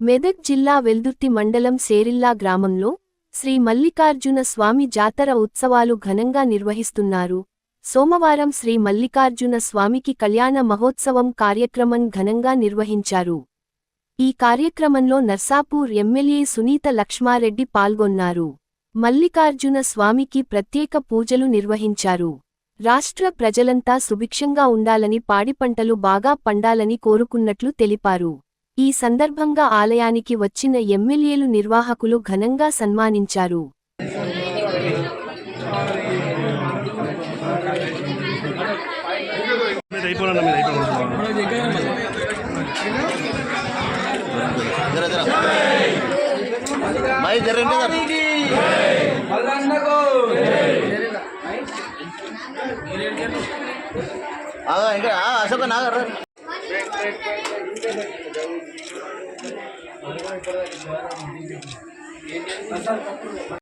మెదక్ జిల్లా వెల్దుర్తి మండలం సేరిల్లా గ్రామంలో శ్రీ మల్లికార్జున స్వామి జాతర ఉత్సవాలు ఘనంగా నిర్వహిస్తున్నారు. సోమవారం శ్రీ మల్లికార్జున స్వామికి కళ్యాణ మహోత్సవం కార్యక్రమం ఘనంగా నిర్వహించారు. ఈ కార్యక్రమంలో నర్సాపూర్ ఎమ్మెల్యే సునీత లక్ష్మారెడ్డి పాల్గొన్నారు. మల్లికార్జున స్వామికి ప్రత్యేక పూజలు నిర్వహించారు. రాష్ట్ర ప్రజలంతా సుభిక్షంగా ఉండాలని, పాడిపంటలు బాగా పండాలని కోరుకున్నట్లు తెలిపారు. ఈ సందర్భంగా ఆలయానికి వచ్చిన ఎమ్మెల్యేలు నిర్వాహకులు ఘనంగా సన్మానించారు. అశోక నాగర్